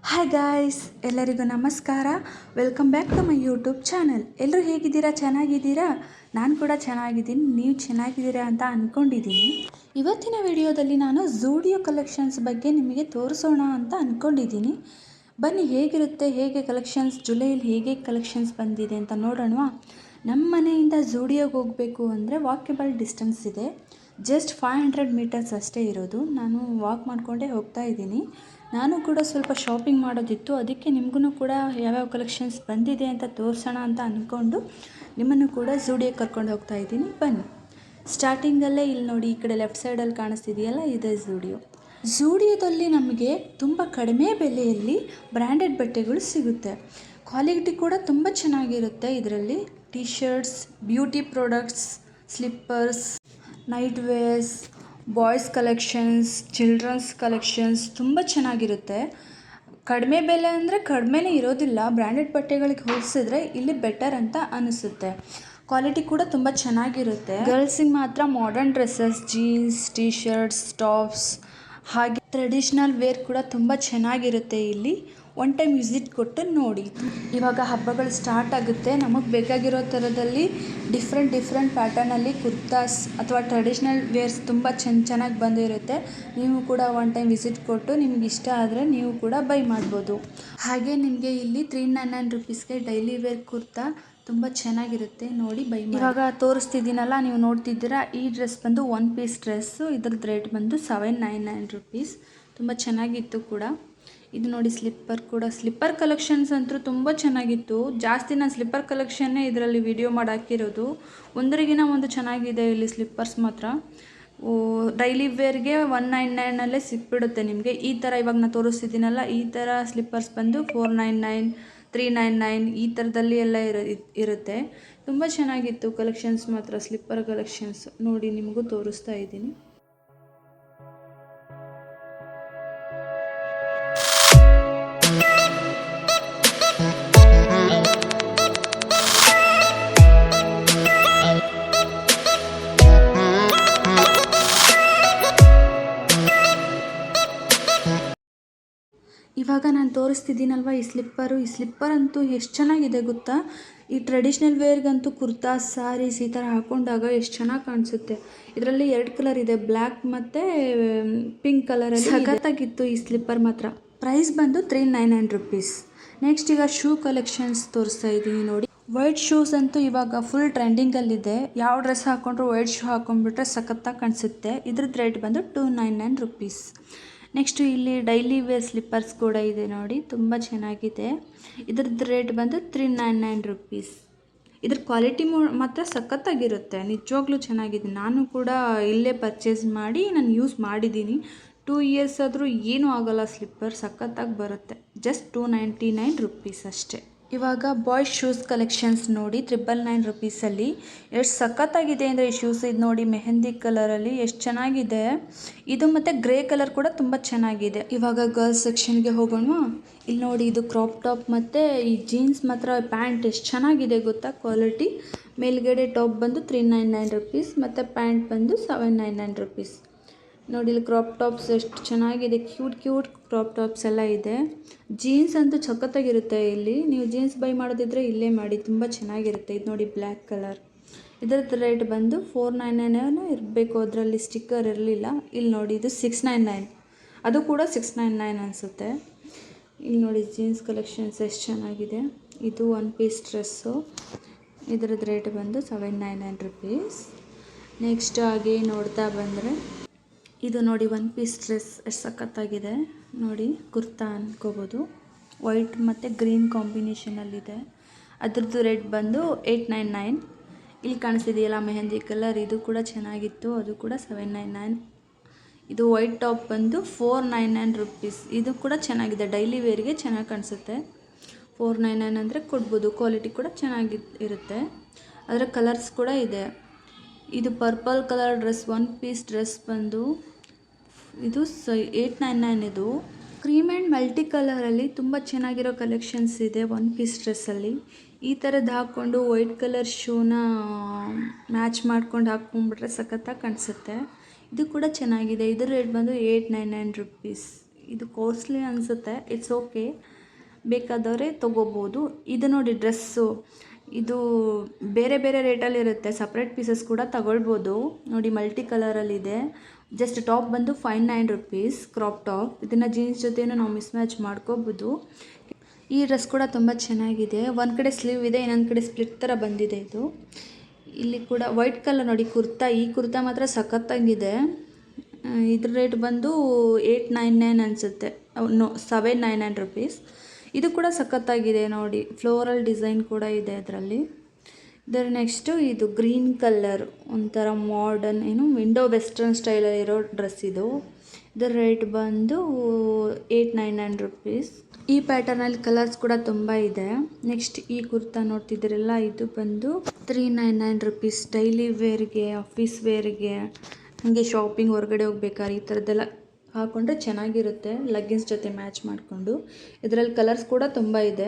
Hi guys, ಎಲ್ಲರಿಗೂ ನಮಸ್ಕಾರ. Welcome back to my YouTube channel. ಎಲ್ಲರೂ ಹೇಗಿದ್ದೀರಾ? ಚೆನ್ನಾಗಿದ್ದೀರಾ? ನಾನು ಕೂಡ ಚೆನ್ನಾಗಿದ್ದೀನಿ. ನೀವು ಚೆನ್ನಾಗಿದ್ದೀರಾ ಅಂತ ಅಂದ್ಕೊಂಡಿದ್ದೀನಿ. ಇವತ್ತಿನ ವಿಡಿಯೋದಲ್ಲಿ ನಾನು ಝೂಡಿಯೋ ಕಲೆಕ್ಷನ್ಸ್ ಬಗ್ಗೆ ನಿಮಗೆ ತೋರಿಸೋಣ ಅಂತ ಅಂದ್ಕೊಂಡಿದ್ದೀನಿ. ಬನ್ನಿ, ಹೇಗಿರುತ್ತೆ, ಹೇಗೆ ಕಲೆಕ್ಷನ್ಸ್, ಜುಲೈಯಲ್ಲಿ ಹೇಗೆ ಕಲೆಕ್ಷನ್ಸ್ ಬಂದಿದೆ ಅಂತ ನೋಡೋಣ. ನಮ್ಮ ಮನೆಯಿಂದ ಝೂಡಿಯೋಗೆ ಹೋಗಬೇಕು ಅಂದರೆ ವಾಕೇಬಲ್ ಡಿಸ್ಟೆನ್ಸ್ ಇದೆ. ಜಸ್ಟ್ 500 ಮೀಟರ್ಸ್ ಅಷ್ಟೇ ಇರೋದು. ನಾನು ವಾಕ್ ಮಾಡಿಕೊಂಡೇ ಹೋಗ್ತಾ ಇದ್ದೀನಿ. ನಾನು ಕೂಡ ಸ್ವಲ್ಪ ಶಾಪಿಂಗ್ ಮಾಡೋದಿತ್ತು, ಅದಕ್ಕೆ ನಿಮಗೂ ಕೂಡ ಯಾವ್ಯಾವ ಕಲೆಕ್ಷನ್ಸ್ ಬಂದಿದೆ ಅಂತ ತೋರಿಸೋಣ ಅಂತ ಅಂದ್ಕೊಂಡು ನಿಮ್ಮನ್ನು ಕೂಡ ಝೂಡಿಯೋಗೆ ಕರ್ಕೊಂಡು ಹೋಗ್ತಾ ಇದ್ದೀನಿ. ಬನ್ನಿ, ಸ್ಟಾರ್ಟಿಂಗಲ್ಲೇ ಇಲ್ಲಿ ನೋಡಿ, ಈ ಕಡೆ ಲೆಫ್ಟ್ ಸೈಡಲ್ಲಿ ಕಾಣಿಸ್ತಿದೆಯಲ್ಲ, ಇದೆ ಝೂಡಿಯೋ. ಝೂಡಿಯೋದಲ್ಲಿ ನಮಗೆ ತುಂಬ ಕಡಿಮೆ ಬೆಲೆಯಲ್ಲಿ ಬ್ರ್ಯಾಂಡೆಡ್ ಬಟ್ಟೆಗಳು ಸಿಗುತ್ತೆ. ಕ್ವಾಲಿಟಿ ಕೂಡ ತುಂಬ ಚೆನ್ನಾಗಿರುತ್ತೆ. ಇದರಲ್ಲಿ T shirts, beauty products, slippers, night wears, boys collections, children's collections ತುಂಬ ಚೆನ್ನಾಗಿರುತ್ತೆ. ಕಡಿಮೆ ಬೆಲೆ ಅಂದರೆ ಕಡಿಮೆನೇ ಇರೋದಿಲ್ಲ. ಬ್ರ್ಯಾಂಡೆಡ್ ಬಟ್ಟೆಗಳಿಗೆ ಹೋಲಿಸಿದ್ರೆ ಇಲ್ಲಿ ಬೆಟರ್ ಅಂತ ಅನಿಸುತ್ತೆ. ಕ್ವಾಲಿಟಿ ಕೂಡ ತುಂಬ ಚೆನ್ನಾಗಿರುತ್ತೆ. ಗರ್ಲ್ಸಿಗೆ ಮಾತ್ರ modern dresses, jeans, T shirts, tops, ಹಾಗೆ ಟ್ರೆಡಿಷ್ನಲ್ ವೇರ್ ಕೂಡ ತುಂಬ ಚೆನ್ನಾಗಿರುತ್ತೆ. ಇಲ್ಲಿ ಒನ್ ಟೈಮ್ ವಿಸಿಟ್ ಕೊಟ್ಟು ನೋಡಿ. ಇವಾಗ ಹಬ್ಬಗಳು ಸ್ಟಾರ್ಟ್ ಆಗುತ್ತೆ. ನಮಗೆ ಬೇಕಾಗಿರೋ ಥರದಲ್ಲಿ ಡಿಫ್ರೆಂಟ್ ಪ್ಯಾಟರ್ನಲ್ಲಿ ಕುರ್ತಾಸ್ ಅಥವಾ ಟ್ರೆಡಿಷ್ನಲ್ ವೇರ್ಸ್ ತುಂಬ ಚೆನ್ನಾಗಿ ಬಂದಿರುತ್ತೆ. ನೀವು ಕೂಡ ಒನ್ ಟೈಮ್ ವಿಸಿಟ್ ಕೊಟ್ಟು ನಿಮ್ಗೆ ಇಷ್ಟ ಆದರೆ ನೀವು ಕೂಡ ಬೈ ಮಾಡ್ಬೋದು. ಹಾಗೆ ನಿಮಗೆ ಇಲ್ಲಿ 399 ರುಪೀಸ್ಗೆ ಡೈಲಿ ವೇರ್ ಕುರ್ತಾ ತುಂಬ ಚೆನ್ನಾಗಿರುತ್ತೆ. ನೋಡಿ, ಬೈ ಮಾಡಿ. ಇವಾಗ ತೋರಿಸ್ತಿದ್ದೀನಲ್ಲ, ನೀವು ನೋಡ್ತಿದ್ದೀರಾ, ಈ ಡ್ರೆಸ್ ಬಂದು 1 ಪೀಸ್ ಡ್ರೆಸ್ಸು. ಇದ್ರದ್ದು ರೇಟ್ ಬಂದು 799 ರುಪೀಸ್. ತುಂಬ ಚೆನ್ನಾಗಿತ್ತು ಕೂಡ. ಇದು ನೋಡಿ, ಸ್ಲಿಪ್ಪರ್ ಕಲೆಕ್ಷನ್ಸ್ ಅಂತೂ ತುಂಬ ಚೆನ್ನಾಗಿತ್ತು. ಜಾಸ್ತಿ ನಾನು ಸ್ಲಿಪ್ಪರ್ ಕಲೆಕ್ಷನ್ನೇ ಇದರಲ್ಲಿ ವಿಡಿಯೋ ಮಾಡಿ ಹಾಕಿರೋದು. ಒಂದರಿಗಿನ ಒಂದು ಚೆನ್ನಾಗಿದೆ ಇಲ್ಲಿ ಸ್ಲಿಪ್ಪರ್ಸ್ ಮಾತ್ರ. ಡೈಲಿ ವೇರ್ಗೆ 199 ಸಿಕ್ಬಿಡುತ್ತೆ ನಿಮಗೆ. ಈ ಥರ ಇವಾಗ ನಾನು ತೋರಿಸ್ತಿದ್ದೀನಲ್ಲ, ಈ ಥರ ಸ್ಲಿಪ್ಪರ್ಸ್ ಬಂದು 499, 399 ಈ ಥರದಲ್ಲಿ ಎಲ್ಲ ಇರುತ್ತೆ. ತುಂಬ ಚೆನ್ನಾಗಿತ್ತು ಕಲೆಕ್ಷನ್ಸ್ ಮಾತ್ರ, ಸ್ಲಿಪ್ಪರ್ ಕಲೆಕ್ಷನ್ಸ್. ನೋಡಿ, ನಿಮಗೂ ತೋರಿಸ್ತಾ ಇದ್ದೀನಿ. ಇವಾಗ ನಾನು ತೋರಿಸ್ತಿದ್ದೀನಲ್ವ, ಈ ಸ್ಲಿಪ್ಪರ್ ಅಂತೂ ಎಷ್ಟು ಚೆನ್ನಾಗಿದೆ ಗೊತ್ತಾ. ಈ ಟ್ರೆಡಿಷ್ನಲ್ ವೇರ್ಗಂತೂ ಕುರ್ತಾ, ಸಾರೀಸ್ ಈ ಥರ ಹಾಕೊಂಡಾಗ ಎಷ್ಟು ಚೆನ್ನಾಗಿ ಕಾಣಿಸುತ್ತೆ. ಇದರಲ್ಲಿ 2 ಕಲರ್ ಇದೆ, ಬ್ಲ್ಯಾಕ್ ಮತ್ತು ಪಿಂಕ್ ಕಲರಲ್ಲಿ. ಸಖತ್ತಾಗಿತ್ತು ಈ ಸ್ಲಿಪ್ಪರ್ ಮಾತ್ರ. ಪ್ರೈಸ್ ಬಂದು 399 ರುಪೀಸ್. ನೆಕ್ಸ್ಟ್ ಈಗ ಶೂ ಕಲೆಕ್ಷನ್ಸ್ ತೋರಿಸ್ತಾ ಇದ್ದೀನಿ ನೋಡಿ. ವೈಟ್ ಶೂಸ್ ಅಂತೂ ಇವಾಗ ಫುಲ್ ಟ್ರೆಂಡಿಂಗಲ್ಲಿದೆ. ಯಾವ ಡ್ರೆಸ್ ಹಾಕೊಂಡ್ರು ವೈಟ್ ಶೂ ಹಾಕೊಂಡ್ಬಿಟ್ರೆ ಸಖತ್ತಾಗಿ ಕಾಣಿಸುತ್ತೆ. ಇದ್ರದ್ದು ರೇಟ್ ಬಂದು 299 ರುಪೀಸ್. ನೆಕ್ಸ್ಟು ಇಲ್ಲಿ ಡೈಲಿ ವೇರ್ ಸ್ಲಿಪ್ಪರ್ಸ್ ಕೂಡ ಇದೆ ನೋಡಿ, ತುಂಬ ಚೆನ್ನಾಗಿದೆ. ಇದ್ರದ್ದು ರೇಟ್ ಬಂದು 399 ರುಪೀಸ್. ಇದ್ರ ಕ್ವಾಲಿಟಿ ಮಾತ್ರ ಸಖತ್ತಾಗಿರುತ್ತೆ, ನಿಜವಾಗ್ಲೂ ಚೆನ್ನಾಗಿದೆ. ನಾನು ಕೂಡ ಇಲ್ಲೇ ಪರ್ಚೇಸ್ ಮಾಡಿ ನಾನು ಯೂಸ್ ಮಾಡಿದ್ದೀನಿ. 2 ಇಯರ್ಸ್ ಆದರೂ ಏನೂ ಆಗೋಲ್ಲ. ಸ್ಲಿಪ್ಪರ್ ಸಖತ್ತಾಗಿ ಬರುತ್ತೆ. ಜಸ್ಟ್ 299 ರುಪೀಸ್ ಅಷ್ಟೇ. ಇವಾಗ ಬಾಯ್ಸ್ ಶೂಸ್ ಕಲೆಕ್ಷನ್ಸ್ ನೋಡಿ, 999 ರುಪೀಸಲ್ಲಿ ಎಷ್ಟು ಸಖತ್ತಾಗಿದೆ ಅಂದರೆ ಈ ಶೂಸ್. ಇದು ನೋಡಿ, ಮೆಹಂದಿ ಕಲರಲ್ಲಿ ಎಷ್ಟು ಚೆನ್ನಾಗಿದೆ. ಇದು ಮತ್ತು ಗ್ರೇ ಕಲರ್ ಕೂಡ ತುಂಬ ಚೆನ್ನಾಗಿದೆ. ಇವಾಗ ಗರ್ಲ್ಸ್ ಸೆಕ್ಷನ್ಗೆ ಹೋಗೋಣ. ಇಲ್ಲಿ ನೋಡಿ, ಇದು ಕ್ರಾಪ್ ಟಾಪ್ ಮತ್ತು ಈ ಜೀನ್ಸ್ ಮಾತ್ರ ಪ್ಯಾಂಟ್ ಎಷ್ಟು ಚೆನ್ನಾಗಿದೆ ಗೊತ್ತಾ ಕ್ವಾಲಿಟಿ. ಮೇಲ್ಗಡೆ ಟಾಪ್ ಬಂದು 399 ರುಪೀಸ್ ಮತ್ತು ಪ್ಯಾಂಟ್ ಬಂದು 799 ರುಪೀಸ್. ನೋಡಿ, ಇಲ್ಲಿ ಕ್ರಾಪ್ ಟಾಪ್ಸ್ ಎಷ್ಟು ಚೆನ್ನಾಗಿದೆ. ಕ್ಯೂಟ್ ಕ್ರಾಪ್ ಟಾಪ್ಸ್ ಎಲ್ಲ ಇದೆ. ಜೀನ್ಸ್ ಅಂತೂ ಸಖತ್ತಾಗಿರುತ್ತೆ. ಇಲ್ಲಿ ನೀವು ಜೀನ್ಸ್ ಬೈ ಮಾಡೋದಿದ್ರೆ ಇಲ್ಲೇ ಮಾಡಿ, ತುಂಬ ಚೆನ್ನಾಗಿರುತ್ತೆ. ಇದು ನೋಡಿ, ಬ್ಲ್ಯಾಕ್ ಕಲರ್. ಇದರದ್ದು ರೇಟ್ ಬಂದು 499 ಇರಬೇಕು, ಅದರಲ್ಲಿ ಸ್ಟಿಕ್ಕರ್ ಇರಲಿಲ್ಲ. ಇಲ್ಲಿ ನೋಡಿ, ಇದು 699, ಅದು ಕೂಡ 699 ಅನಿಸುತ್ತೆ. ಇಲ್ಲಿ ನೋಡಿ, ಜೀನ್ಸ್ ಕಲೆಕ್ಷನ್ಸ್ ಎಷ್ಟು ಚೆನ್ನಾಗಿದೆ. ಇದು 1 ಪೀಸ್ ಡ್ರೆಸ್ಸು. ಇದರದ್ದು ರೇಟ್ ಬಂದು 799 ರುಪೀಸ್. ನೆಕ್ಸ್ಟ್ ಹಾಗೆ ನೋಡ್ತಾ ಬಂದರೆ, ಇದು ನೋಡಿ, 1 ಪೀಸ್ ಡ್ರೆಸ್ ಎಷ್ಟು ಸಖತ್ತಾಗಿದೆ ನೋಡಿ. ಕುರ್ತಾ ಅನ್ಕೋಬೋದು. ವೈಟ್ ಮತ್ತು ಗ್ರೀನ್ ಕಾಂಬಿನೇಷನಲ್ಲಿದೆ. ಅದ್ರದ್ದು ರೇಟ್ ಬಂದು 899. ಇಲ್ಲಿ ಕಾಣಿಸ್ತಿದೆಯಲ್ಲ ಮೆಹಂದಿ ಕಲರ್, ಇದು ಕೂಡ ಚೆನ್ನಾಗಿತ್ತು, ಅದು ಕೂಡ 799. ಇದು ವೈಟ್ ಟಾಪ್ ಬಂದು 499 ರುಪೀಸ್. ಇದು ಕೂಡ ಚೆನ್ನಾಗಿದೆ, ಡೈಲಿ ವೇರ್ಗೆ ಚೆನ್ನಾಗಿ ಕಾಣಿಸುತ್ತೆ. 499 ಅಂದರೆ ಕೊಡ್ಬೋದು. ಕ್ವಾಲಿಟಿ ಕೂಡ ಚೆನ್ನಾಗಿ ಇರುತ್ತೆ. ಅದರ ಕಲರ್ಸ್ ಕೂಡ ಇದೆ. ಇದು purple colour dress, 1 piece dress ಬಂದು ಇದು 899. ಇದು ಕ್ರೀಮ್ ಆ್ಯಂಡ್ ಮಲ್ಟಿ ಕಲರಲ್ಲಿ ತುಂಬ ಚೆನ್ನಾಗಿರೋ ಕಲೆಕ್ಷನ್ಸ್ ಇದೆ 1 ಪೀಸ್ ಡ್ರೆಸ್ಸಲ್ಲಿ. ಈ ಥರದ್ದು ಹಾಕ್ಕೊಂಡು ವೈಟ್ ಕಲರ್ ಶೂನ ಮ್ಯಾಚ್ ಮಾಡ್ಕೊಂಡು ಹಾಕ್ಕೊಂಡ್ಬಿಟ್ರೆ ಸಖತ್ತಾಗಿ ಕಾಣಿಸುತ್ತೆ. ಇದು ಕೂಡ ಚೆನ್ನಾಗಿದೆ. ಇದರ ರೇಟ್ ಬಂದು 899 ರುಪೀಸ್. ಇದು ಕಾಸ್ಟ್ಲಿ ಅನಿಸುತ್ತೆ, ಇಟ್ಸ್ ಓಕೆ, ಬೇಕಾದವರೇ ತೊಗೋಬೋದು. ಇದು ನೋಡಿ ಡ್ರೆಸ್ಸು, ಇದು ಬೇರೆ ಬೇರೆ ರೇಟಲ್ಲಿರುತ್ತೆ, ಸಪ್ರೇಟ್ ಪೀಸಸ್ ಕೂಡ ತಗೊಳ್ಬೋದು. ನೋಡಿ ಮಲ್ಟಿ ಕಲರಲ್ಲಿದೆ. ಜಸ್ಟ್ ಟಾಪ್ ಬಂದು 5-9 ರುಪೀಸ್, ಕ್ರಾಪ್ ಟಾಪ್. ಇದನ್ನು ಜೀನ್ಸ್ ಜೊತೆನೂ ನಾವು ಮಿಸ್ ಮ್ಯಾಚ್ ಮಾಡ್ಕೋಬೋದು. ಈ ಡ್ರೆಸ್ ಕೂಡ ತುಂಬ ಚೆನ್ನಾಗಿದೆ. ಒಂದು ಕಡೆ ಸ್ಲೀವ್ ಇದೆ, ಇನ್ನೊಂದು ಕಡೆ ಸ್ಪ್ಲಿಟ್ ಥರ ಬಂದಿದೆ. ಇದು ಇಲ್ಲಿ ಕೂಡ ವೈಟ್ ಕಲರ್ ನೋಡಿ ಕುರ್ತಾ. ಈ ಕುರ್ತಾ ಮಾತ್ರ ಸಖತ್ತಾಗಿದೆ. ಇದ್ರ ರೇಟ್ ಬಂದು 899 ಅನಿಸುತ್ತೆ, ನೋ 799 ರುಪೀಸ್. ಇದು ಕೂಡ ಸಖತ್ತಾಗಿದೆ ನೋಡಿ, ಫ್ಲೋರಲ್ ಡಿಸೈನ್ ಕೂಡ ಇದೆ ಅದರಲ್ಲಿ. ಇದರ ನೆಕ್ಸ್ಟು ಇದು ಗ್ರೀನ್ ಕಲರ್, ಒಂಥರ ಮಾಡರ್ನ್, ವಿಂಡೋ ವೆಸ್ಟರ್ನ್ ಸ್ಟೈಲಲ್ಲಿರೋ ಡ್ರೆಸ್ ಇದು. ಇದರ ರೇಟ್ ಬಂದು 899 ರುಪೀಸ್. ಈ ಪ್ಯಾಟರ್ನಲ್ಲಿ ಕಲರ್ಸ್ ಕೂಡ ತುಂಬ ಇದೆ. ನೆಕ್ಸ್ಟ್ ಈ ಕುರ್ತಾ ನೋಡ್ತಿದ್ದೀರಲ್ಲ, ಇದು ಬಂದು 399 ರುಪೀಸ್. ಡೈಲಿ ವೇರ್ಗೆ, ಆಫೀಸ್ ವೇರ್ಗೆ, ಹಾಗೆ ಶಾಪಿಂಗ್ ಹೊರಗಡೆ ಹೋಗ್ಬೇಕಾದ್ರೆ ಈ ಥರದ್ದೆಲ್ಲ ಹಾಕ್ಕೊಂಡ್ರೆ ಚೆನ್ನಾಗಿರುತ್ತೆ, ಲೆಗ್ಗಿನ್ಸ್ ಜೊತೆ ಮ್ಯಾಚ್ ಮಾಡಿಕೊಂಡು. ಇದರಲ್ಲಿ ಕಲರ್ಸ್ ಕೂಡ ತುಂಬ ಇದೆ.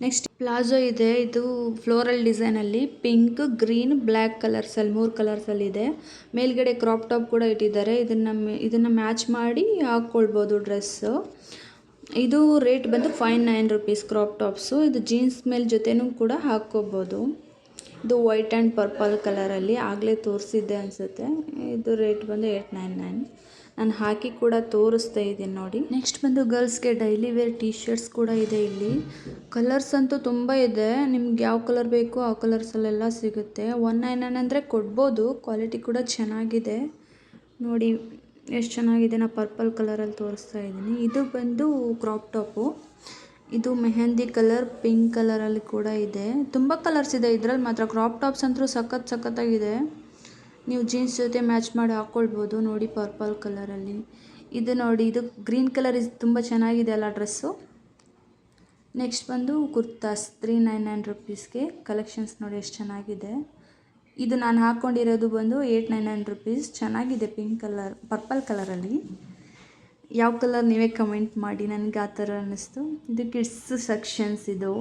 ನೆಕ್ಸ್ಟ್ ಪ್ಲಾಜೋ ಇದೆ. ಇದು ಫ್ಲೋರಲ್ ಡಿಸೈನಲ್ಲಿ ಪಿಂಕ್, ಗ್ರೀನ್, ಬ್ಲ್ಯಾಕ್ ಕಲರ್ಸಲ್ಲಿ 3 ಕಲರ್ಸಲ್ಲಿದೆ. ಮೇಲ್ಗಡೆ ಕ್ರಾಪ್ ಟಾಪ್ ಕೂಡ ಇಟ್ಟಿದ್ದಾರೆ. ಇದನ್ನು ಮ್ಯಾಚ್ ಮಾಡಿ ಹಾಕ್ಕೊಳ್ಬೋದು ಡ್ರೆಸ್ಸು. ಇದು ರೇಟ್ ಬಂದು 599 ರುಪೀಸ್ ಕ್ರಾಪ್ ಟಾಪ್ಸು. ಇದು ಜೀನ್ಸ್ ಮೇಲೆ ಜೊತೆನೂ ಕೂಡ ಹಾಕ್ಕೋಬೋದು. ಇದು ವೈಟ್ ಆ್ಯಂಡ್ ಪರ್ಪಲ್ ಕಲರಲ್ಲಿ ಆಗಲೇ ತೋರಿಸಿದ್ದೆ ಅನಿಸುತ್ತೆ. ಇದು ರೇಟ್ ಬಂದು 899. ನಾನು ಹಾಕಿ ಕೂಡ ತೋರಿಸ್ತಾ ಇದ್ದೀನಿ ನೋಡಿ. ನೆಕ್ಸ್ಟ್ ಬಂದು ಗರ್ಲ್ಸ್ಗೆ ಡೈಲಿ ವೇರ್ ಟೀ ಶರ್ಟ್ಸ್ ಕೂಡ ಇದೆ. ಇಲ್ಲಿ ಕಲರ್ಸ್ ಅಂತೂ ತುಂಬ ಇದೆ. ನಿಮ್ಗೆ ಯಾವ ಕಲರ್ ಬೇಕೋ ಆ ಕಲರ್ಸಲ್ಲೆಲ್ಲ ಸಿಗುತ್ತೆ. 199 ಅಂದರೆ ಕೊಡ್ಬೋದು. ಕ್ವಾಲಿಟಿ ಕೂಡ ಚೆನ್ನಾಗಿದೆ ನೋಡಿ, ಎಷ್ಟು ಚೆನ್ನಾಗಿದೆ. ನಾನು ಪರ್ಪಲ್ ಕಲರಲ್ಲಿ ತೋರಿಸ್ತಾ ಇದ್ದೀನಿ. ಇದು ಬಂದು ಕ್ರಾಪ್ ಟಾಪು. ಇದು ಮೆಹಂದಿ ಕಲರ್, ಪಿಂಕ್ ಕಲರಲ್ಲಿ ಕೂಡ ಇದೆ. ತುಂಬ ಕಲರ್ಸ್ ಇದೆ ಇದರಲ್ಲಿ ಮಾತ್ರ. ಕ್ರಾಪ್ ಟಾಪ್ಸ್ ಅಂತೂ ಸಖತ್ತಾಗಿದೆ. ನೀವು ಜೀನ್ಸ್ ಜೊತೆ ಮ್ಯಾಚ್ ಮಾಡಿ ಹಾಕ್ಕೊಳ್ಬೋದು ನೋಡಿ, ಪರ್ಪಲ್ ಕಲರಲ್ಲಿ. ಇದು ನೋಡಿ, ಇದು ಗ್ರೀನ್ ಕಲರ್ ತುಂಬ ಚೆನ್ನಾಗಿದೆ ಅಲ್ಲ ಡ್ರೆಸ್ಸು. ನೆಕ್ಸ್ಟ್ ಬಂದು ಕುರ್ತಾಸ್ 399 ರುಪೀಸ್ಗೆ. ಕಲೆಕ್ಷನ್ಸ್ ನೋಡಿ ಎಷ್ಟು ಚೆನ್ನಾಗಿದೆ. ಇದು ನಾನು ಹಾಕ್ಕೊಂಡಿರೋದು ಬಂದು 899 ರುಪೀಸ್. ಚೆನ್ನಾಗಿದೆ, ಪಿಂಕ್ ಕಲರ್, ಪರ್ಪಲ್ ಕಲರಲ್ಲಿ. ಯಾವ ಕಲರ್ ನೀವೇ ಕಮೆಂಟ್ ಮಾಡಿ, ನನಗೆ ಆ ಥರ ಅನ್ನಿಸ್ತು. ಇದು ಕಿಡ್ಸ್ ಸೆಕ್ಷನ್ಸ್. ಇದು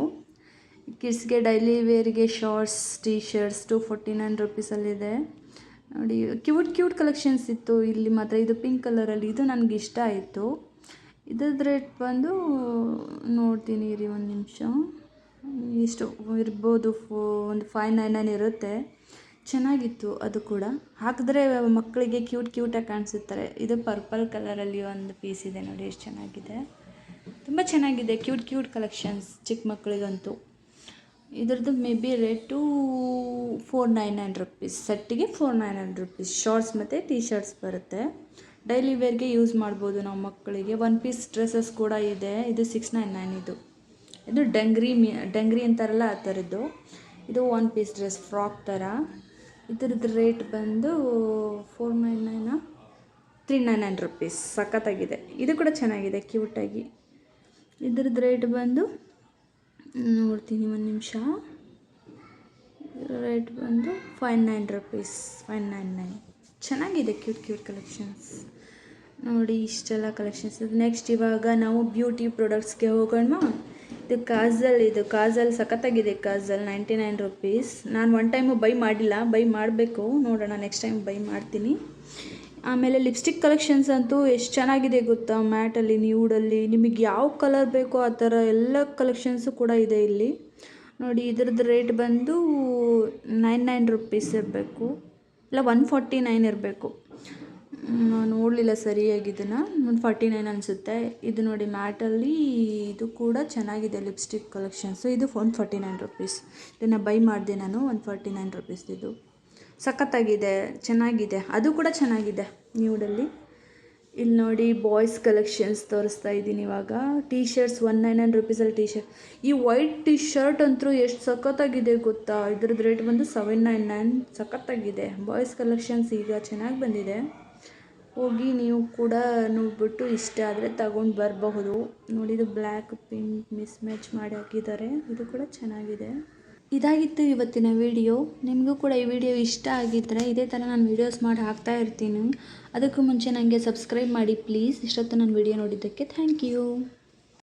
ಕಿಡ್ಸ್ಗೆ ಡೈಲಿ ವೇರ್ಗೆ ಶಾರ್ಟ್ಸ್, ಟೀ ಶರ್ಟ್ಸ್ 249 ರುಪೀಸಲ್ಲಿದೆ ನೋಡಿ. ಕ್ಯೂಟ್ ಕಲೆಕ್ಷನ್ಸ್ ಇತ್ತು ಇಲ್ಲಿ ಮಾತ್ರ. ಇದು ಪಿಂಕ್ ಕಲರಲ್ಲಿ, ಇದು ನನಗೆ ಇಷ್ಟ ಆಯಿತು. ಇದ್ರದ್ದು ರೇಟ್ ಬಂದು ನೋಡ್ತೀನಿ ರೀ, ಒಂದು ನಿಮಿಷ, ಇಷ್ಟು ಇರ್ಬೋದು, ಒಂದು 599 ಇರುತ್ತೆ. ಚೆನ್ನಾಗಿತ್ತು ಅದು ಕೂಡ. ಹಾಕಿದ್ರೆ ಮಕ್ಕಳಿಗೆ ಕ್ಯೂಟಾಗಿ ಕಾಣಿಸುತ್ತಾರೆ. ಇದು ಪರ್ಪಲ್ ಕಲರಲ್ಲಿ ಒಂದು ಪೀಸ್ ಇದೆ ನೋಡಿ, ಎಷ್ಟು ಚೆನ್ನಾಗಿದೆ, ತುಂಬ ಚೆನ್ನಾಗಿದೆ. ಕ್ಯೂಟ್ ಕಲೆಕ್ಷನ್ಸ್ ಚಿಕ್ಕ ಮಕ್ಕಳಿಗಂತೂ. ಇದ್ರದ್ದು ಮೇ ಬಿ ರೇಟು 499 ರುಪೀಸ್. ಸೆಟ್ಟಿಗೆ 499 ರುಪೀಸ್. ಶಾರ್ಟ್ಸ್ ಮತ್ತು ಟೀ ಶರ್ಟ್ಸ್ ಬರುತ್ತೆ. ಡೈಲಿ ವೇರ್ಗೆ ಯೂಸ್ ಮಾಡ್ಬೋದು ನಾವು ಮಕ್ಕಳಿಗೆ. 1 ಪೀಸ್ ಡ್ರೆಸ್ಸಸ್ ಕೂಡ ಇದೆ. ಇದು 699. ಇದು ಡಂಗ್ರಿ ಅಂತಾರಲ್ಲ ಆ ಥರದ್ದು. ಇದು 1 ಪೀಸ್ ಡ್ರೆಸ್, ಫ್ರಾಕ್ ಥರ. ಇದ್ರದ್ದು ರೇಟ್ ಬಂದು 499 399 ರುಪೀಸ್. ಸಖತ್ತಾಗಿದೆ. ಇದು ಕೂಡ ಚೆನ್ನಾಗಿದೆ, ಕ್ಯೂಟಾಗಿ. ಇದ್ರದ್ದು ರೇಟ್ ಬಂದು ನೋಡ್ತೀನಿ, ಒಂದು ನಿಮಿಷ. ರೇಟ್ ಬಂದು 599 ರುಪೀಸ್, 599. ಚೆನ್ನಾಗಿದೆ, ಕ್ಯೂಟ್ ಕಲೆಕ್ಷನ್ಸ್ ನೋಡಿ. ಇಷ್ಟೆಲ್ಲ ಕಲೆಕ್ಷನ್ಸ್. ನೆಕ್ಸ್ಟ್ ಇವಾಗ ನಾವು ಬ್ಯೂಟಿ ಪ್ರಾಡಕ್ಟ್ಸ್ಗೆ ಹೋಗೋಣ. ಇದು ಕಾಜಲ್ ಸಖತ್ತಾಗಿದೆ. ಕಾಜಲ್ 99 ರುಪೀಸ್. ನಾನು ಒನ್ ಟೈಮು ಬೈ ಮಾಡಿಲ್ಲ, ಬೈ ಮಾಡಬೇಕು, ನೋಡೋಣ, ನೆಕ್ಸ್ಟ್ ಟೈಮ್ ಬೈ ಮಾಡ್ತೀನಿ. ಆಮೇಲೆ ಲಿಪ್ಸ್ಟಿಕ್ ಕಲೆಕ್ಷನ್ಸ್ ಅಂತೂ ಎಷ್ಟು ಚೆನ್ನಾಗಿದೆ ಗೊತ್ತಾ, ಮ್ಯಾಟಲ್ಲಿ, ನ್ಯೂಡಲ್ಲಿ, ನಿಮಗೆ ಯಾವ ಕಲರ್ ಬೇಕೋ ಆ ಥರ ಎಲ್ಲ ಕಲೆಕ್ಷನ್ಸು ಕೂಡ ಇದೆ ಇಲ್ಲಿ ನೋಡಿ. ಇದ್ರದ್ದು ರೇಟ್ ಬಂದು 99 ರುಪೀಸ್ ಇರಬೇಕು, ಇಲ್ಲ 149 ಇರಬೇಕು. ನಾನು ನೋಡಲಿಲ್ಲ ಸರಿಯಾಗಿ, ಇದನ್ನು 149 ಅನಿಸುತ್ತೆ. ಇದು ನೋಡಿ ಮ್ಯಾಟಲ್ಲಿ, ಇದು ಕೂಡ ಚೆನ್ನಾಗಿದೆ ಲಿಪ್ಸ್ಟಿಕ್ ಕಲೆಕ್ಷನ್ಸು. ಇದು 149 ರುಪೀಸ್. ಇದನ್ನು ಬೈ ಮಾಡಿದೆ ನಾನು, 149 ರುಪೀಸ್. ಇದು ಸಖತ್ತಾಗಿದೆ, ಚೆನ್ನಾಗಿದೆ. ಅದು ಕೂಡ ಚೆನ್ನಾಗಿದೆ ನ್ಯೂಡಲ್ಲಿ. ಇಲ್ಲಿ ನೋಡಿ ಬಾಯ್ಸ್ ಕಲೆಕ್ಷನ್ಸ್ ತೋರಿಸ್ತಾ ಇದ್ದೀನಿ ಇವಾಗ. ಟೀ ಶರ್ಟ್ಸ್ 199 ರುಪೀಸಲ್ಲಿ ಟೀ ಶರ್ಟ್. ಈ ವೈಟ್ ಟೀ ಶರ್ಟ್ ಅಂತೂ ಎಷ್ಟು ಸಖತ್ತಾಗಿದೆ ಗೊತ್ತಾ. ಇದ್ರದ್ದು ರೇಟ್ ಬಂದು 799. ಸಖತ್ತಾಗಿದೆ. ಬಾಯ್ಸ್ ಕಲೆಕ್ಷನ್ಸ್ ಈಗ ಚೆನ್ನಾಗಿ ಬಂದಿದೆ. ಹೋಗಿ ನೀವು ಕೂಡ ನೋಡ್ಬಿಟ್ಟು ಇಷ್ಟ ಆದರೆ ತಗೊಂಡು ಬರಬಹುದು ನೋಡಿ. ಇದು ಬ್ಲ್ಯಾಕ್ ಪಿಂಕ್ ಮಿಸ್ ಮ್ಯಾಚ್ ಮಾಡಿ ಹಾಕಿದ್ದಾರೆ. ಇದು ಕೂಡ ಚೆನ್ನಾಗಿದೆ. ಇದಾಗಿತ್ತು ಇವತ್ತಿನ ವಿಡಿಯೋ. ನಿಮಗೂ ಕೂಡ ಈ ವಿಡಿಯೋ ಇಷ್ಟ ಆಗಿದ್ದರೆ ಇದೇ ಥರ ನಾನು ವೀಡಿಯೋಸ್ ಮಾಡಿ ಹಾಕ್ತಾ ಇರ್ತೀನಿ. ಅದಕ್ಕೂ ಮುಂಚೆ ನನಗೆ ಸಬ್ಸ್ಕ್ರೈಬ್ ಮಾಡಿ ಪ್ಲೀಸ್. ಇಷ್ಟೊತ್ತು ನಾನು ವಿಡಿಯೋ ನೋಡಿದ್ದಕ್ಕೆ ಥ್ಯಾಂಕ್ ಯು.